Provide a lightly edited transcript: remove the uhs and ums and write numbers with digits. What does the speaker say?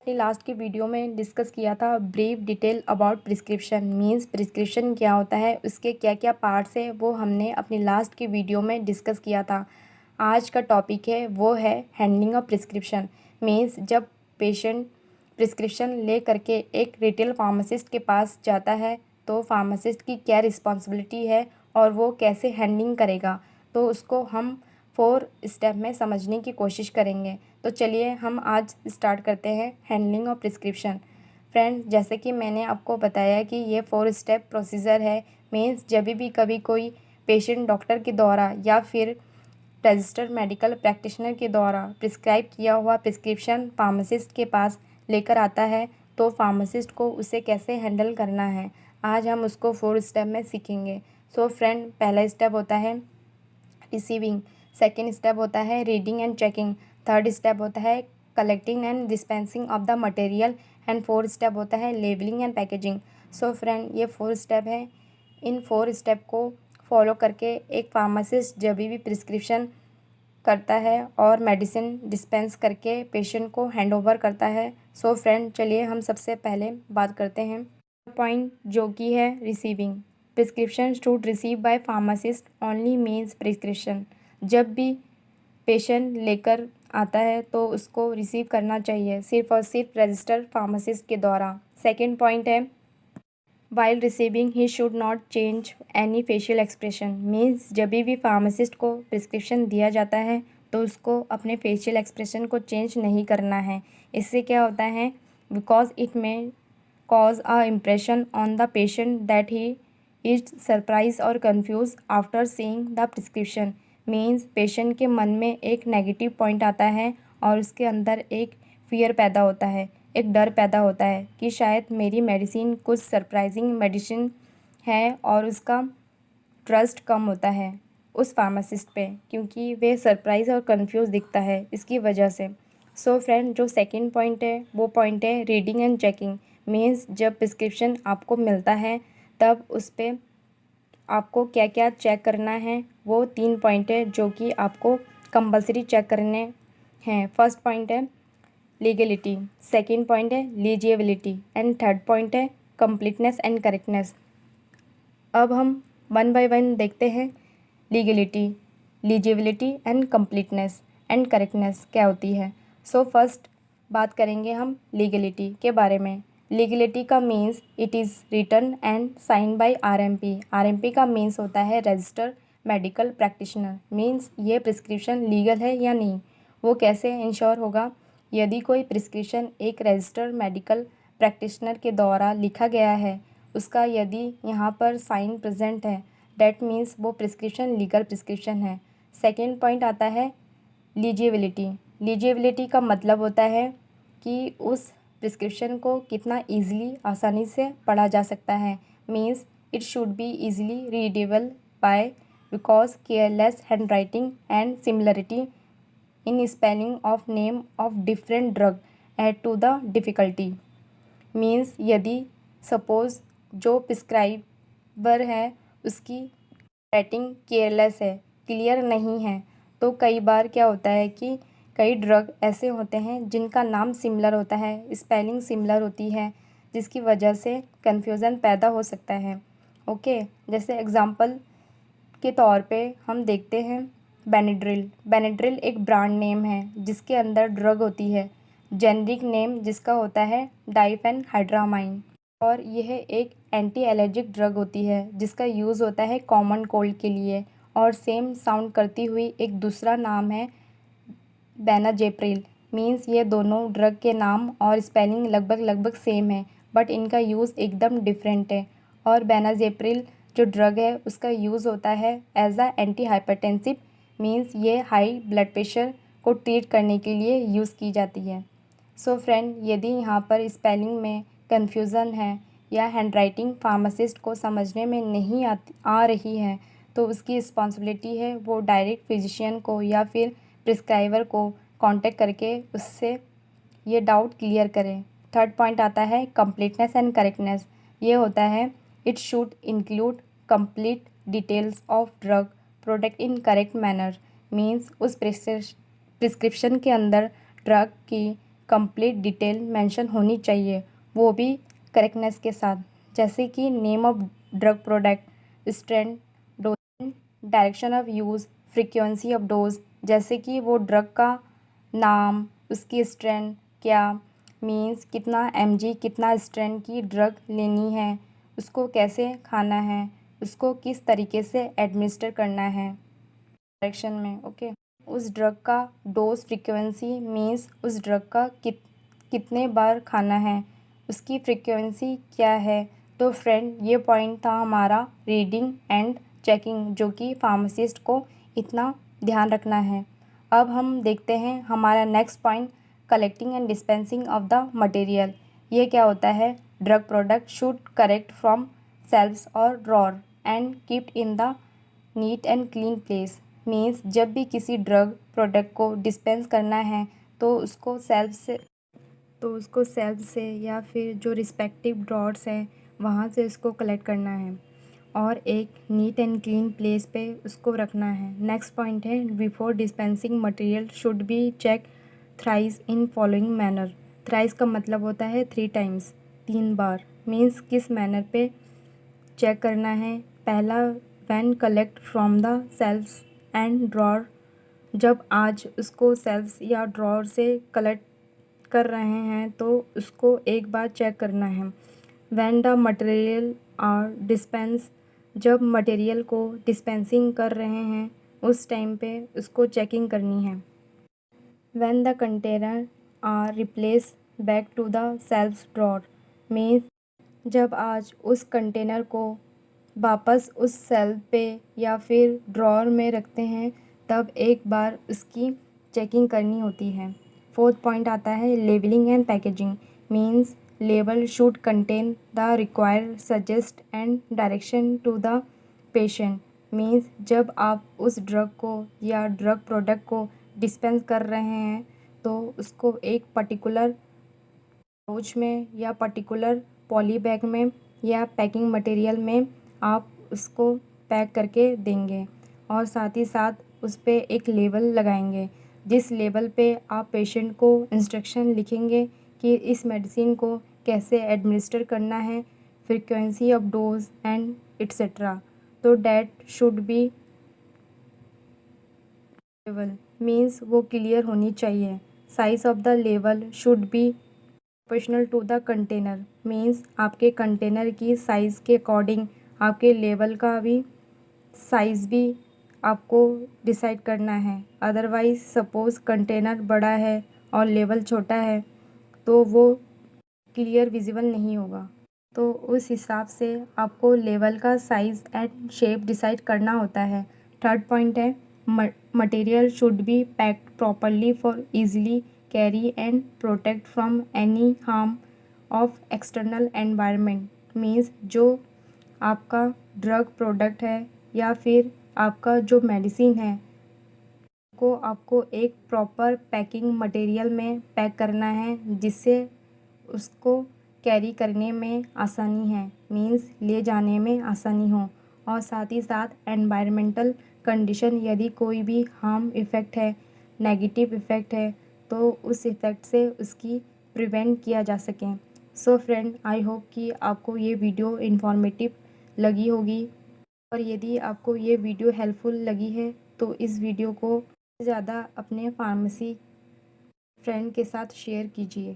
अपनी लास्ट की वीडियो में डिस्कस किया था brief detail about prescription means prescription क्या होता है, उसके क्या क्या पार्ट्स है, वो हमने अपनी लास्ट की वीडियो में डिस्कस किया था। आज का टॉपिक है वो है हैंडलिंग ऑफ प्रिस्क्रिप्शन मींस जब पेशेंट प्रिस्क्रिप्शन ले करके एक रिटेल फार्मासिस्ट के पास जाता है तो फार्मासिस्ट की क्या रिस्पॉन्सिबिलिटी है और वो कैसे हैंडलिंग करेगा, तो उसको हम 4 स्टेप में समझने की कोशिश करेंगे। तो चलिए हम आज स्टार्ट करते हैं हैंडलिंग ऑफ प्रिस्क्रिप्शन। फ्रेंड्स, जैसे कि मैंने आपको बताया कि ये 4 स्टेप प्रोसीजर है। मीन्स जब भी कभी कोई पेशेंट डॉक्टर के द्वारा या फिर रजिस्टर्ड मेडिकल प्रैक्टिशनर के द्वारा प्रिस्क्राइब किया हुआ प्रिस्क्रिप्शन फार्मासिस्ट के पास लेकर आता है तो फार्मासिस्ट को उसे कैसे हैंडल करना है, आज हम उसको 4 स्टेप में सीखेंगे। सो फ्रेंड, पहला स्टेप होता है रिसीविंग, सेकेंड स्टेप होता है reading and checking, third step होता है collecting and dispensing of the material and fourth step होता है labelling and packaging. So friend, ये 4 स्टेप है। इन 4 स्टेप को फॉलो करके एक फार्मासिस्ट जब भी प्रिस्क्रिप्शन करता है और मेडिसिन डिस्पेंस करके पेशेंट को हैंड ओवर करता है। सो फ्रेंड, चलिए हम सबसे पहले बात करते हैं पॉइंट जो कि है receiving. Prescription should receive by pharmacist only means prescription. जब भी पेशेंट लेकर आता है तो उसको रिसीव करना चाहिए सिर्फ और सिर्फ रजिस्टर्ड फार्मासिस्ट के द्वारा। सेकेंड पॉइंट है while receiving he should not change any facial expression means जब भी फार्मासिस्ट को प्रिस्क्रिप्शन दिया जाता है तो उसको अपने फेशियल एक्सप्रेशन को चेंज नहीं करना है। इससे क्या होता है, because it may cause a impression on the patient that he is surprised or confused after seeing the prescription। Means patient के मन में एक नेगेटिव पॉइंट आता है और उसके अंदर एक फियर पैदा होता है, एक डर पैदा होता है कि शायद मेरी मेडिसिन कुछ सरप्राइजिंग मेडिसिन है और उसका ट्रस्ट कम होता है उस फार्मासिस्ट पे क्योंकि वे सरप्राइज और कंफ्यूज दिखता है इसकी वजह से। सो फ्रेंड, जो सेकंड पॉइंट है वो पॉइंट है रीडिंग एंड चेकिंग। मीन्स जब प्रिस्क्रिप्शन आपको मिलता है तब उस पर आपको क्या क्या चेक करना है, वो 3 पॉइंट है जो कि आपको कंपलसरी चेक करने हैं। फर्स्ट पॉइंट है लीगलिटी, सेकंड पॉइंट है लीजिएबिलिटी एंड थर्ड पॉइंट है कंप्लीटनेस एंड करेक्टनेस। अब हम 1 बाय 1 देखते हैं। Legality, legibility and completeness and correctness क्या होती है। सो फर्स्ट बात करेंगे हम लीगलिटी के बारे में। लीगलिटी का means it is written and sign by RMP. RMP का मीन्स होता है रजिस्टर्ड मेडिकल प्रैक्टिशनर। मीन्स ये प्रिस्क्रिप्शन लीगल है या नहीं, वो कैसे इंश्योर होगा। यदि कोई प्रिस्क्रिप्शन एक रजिस्टर्ड मेडिकल प्रैक्टिशनर के द्वारा लिखा गया है, उसका यदि यहाँ पर साइन प्रेजेंट है, डैट मीन्स वो प्रिस्क्रिप्शन लीगल प्रिस्क्रिप्शन है। सेकेंड पॉइंट आता है लीजिएबिलिटी। लीजिएबिलिटी का मतलब होता है कि उस प्रिस्क्रिप्शन को कितना ईजिली आसानी से पढ़ा जा सकता है। Means it should be easily readable by because careless hand writing and similarity in spelling of name of different drug add to the difficulty. Means यदि सपोज़ जो प्रिस्क्राइबर है उसकी राइटिंग केयरलेस है, क्लियर नहीं है, तो कई बार क्या होता है कि कई ड्रग ऐसे होते हैं जिनका नाम सिमिलर होता है, स्पेलिंग सिमिलर होती है, जिसकी वजह से कन्फ्यूज़न पैदा हो सकता है। ओके, जैसे एग्ज़ाम्पल के तौर पे हम देखते हैं बेनेड्रिल। बेनेड्रिल एक ब्रांड नेम है जिसके अंदर ड्रग होती है, जेनरिक नेम जिसका होता है डाइफेनहाइड्रामाइन, और यह एक एंटी एलर्जिक ड्रग होती है जिसका यूज़ होता है कॉमन कोल्ड के लिए। और सेम साउंड करती हुई एक दूसरा नाम है बेनाजेप्रिल। मीन्स ये दोनों ड्रग के नाम और स्पेलिंग लगभग सेम है बट इनका यूज़ एकदम डिफरेंट है। और बेनाजेप्रिल जो ड्रग है उसका यूज़ होता है as a anti hypertensive. Means ये हाई ब्लड प्रेशर को ट्रीट करने के लिए यूज़ की जाती है। सो फ्रेंड, यदि यहाँ पर स्पेलिंग में कन्फ्यूज़न है या हैंडराइटिंग फार्मासिस्ट को समझने में नहीं आ रही है तो उसकी रिस्पॉन्सिबिलिटी है वो डायरेक्ट फिजिशियन को या फिर प्रिस्क्राइबर को कांटेक्ट करके उससे ये डाउट क्लियर करें। थर्ड पॉइंट आता है कंप्लीटनेस एंड करेक्टनेस। ये होता है it should include complete details of drug product in correct manner. Means उस प्रिस्क्रिप्शन के अंदर ड्रग की कंप्लीट डिटेल मेंशन होनी चाहिए, वो भी करेक्टनेस के साथ, जैसे कि name of drug product, strength, dose, direction of use, frequency of dose, जैसे कि वो ड्रग का नाम, उसकी स्ट्रेंथ क्या, मीन्स कितना mg कितना स्ट्रेंथ की ड्रग लेनी है, उसको कैसे खाना है, उसको किस तरीके से एडमिनिस्टर करना है डायरेक्शन में। ओके, उस ड्रग का डोज फ्रीक्वेंसी मीन्स उस ड्रग का कितने बार खाना है, उसकी फ्रीक्वेंसी क्या है। तो फ्रेंड, ये पॉइंट था हमारा रीडिंग एंड चेकिंग, जो कि फार्मासिस्ट को इतना ध्यान रखना है। अब हम देखते हैं हमारा next point, collecting and dispensing of the material. ये क्या होता है, drug product should correct from shelves और drawer and kept in the neat and clean place. Means जब भी किसी ड्रग प्रोडक्ट को डिस्पेंस करना है तो उसको सेल्फ से या फिर जो रिस्पेक्टिव ड्रॉर्स हैं वहाँ से उसको कलेक्ट करना है और एक नीट एंड क्लीन प्लेस पे उसको रखना है। नेक्स्ट पॉइंट है, before dispensing material should be check thrice in following manner. Thrice का मतलब होता है 3 टाइम्स, 3 बार। मीन्स किस मैनर पे चेक करना है। पहला, when collect from the shelves and drawer, जब आज उसको सेल्फ्स या ड्रॉर से कलेक्ट कर रहे हैं तो उसको एक बार चेक करना है। When the material are dispense, जब मटेरियल को डिस्पेंसिंग कर रहे हैं उस टाइम पे उसको चेकिंग करनी है। When the container are replace back to the shelves drawer, means जब आज उस कंटेनर को वापस उस सेल्फ पे या फिर ड्रॉर में रखते हैं तब एक बार उसकी चेकिंग करनी होती है। फोर्थ पॉइंट आता है labelling and packaging. Means label should contain the required suggest and direction to the patient. Means जब आप उस ड्रग को या ड्रग प्रोडक्ट को डिस्पेंस कर रहे हैं तो उसको एक पर्टिकुलर पाउच में या पर्टिकुलर पॉली बैग में या पैकिंग मटेरियल में आप उसको पैक करके देंगे और साथ ही साथ उस पर एक लेबल लगाएंगे, जिस लेबल पे आप पेशेंट को इंस्ट्रक्शन लिखेंगे कि इस मेडिसिन को कैसे एडमिनिस्टर करना है, frequency of dose and etcetera. तो डैट शुड बी लेवल, मीन्स वो क्लियर होनी चाहिए। साइज ऑफ द लेवल should be proportional to the container. Means आपके कंटेनर की साइज़ के अकॉर्डिंग आपके लेवल का भी साइज़ भी आपको डिसाइड करना है। अदरवाइज़ सपोज़ कंटेनर बड़ा है और लेवल छोटा है तो वो क्लियर विजिबल नहीं होगा। तो उस हिसाब से आपको लेवल का साइज़ एंड शेप डिसाइड करना होता है। थर्ड पॉइंट है material should B packed properly for easily carry and protect from any harm of external environment. Means जो आपका ड्रग प्रोडक्ट है या फिर आपका जो मेडिसिन है को आपको एक प्रॉपर पैकिंग मटेरियल में पैक करना है जिससे उसको कैरी करने में आसानी है, मीन्स ले जाने में आसानी हो। और साथ ही साथ एनवायरमेंटल कंडीशन, यदि कोई भी हार्म इफ़ेक्ट है, नेगेटिव इफ़ेक्ट है तो उस इफ़ेक्ट से उसकी प्रिवेंट किया जा सके। सो फ्रेंड, आई होप कि आपको ये वीडियो इन्फॉर्मेटिव लगी होगी और यदि आपको ये वीडियो हेल्पफुल लगी है तो इस वीडियो को ज़्यादा अपने फार्मेसी फ्रेंड के साथ शेयर कीजिए।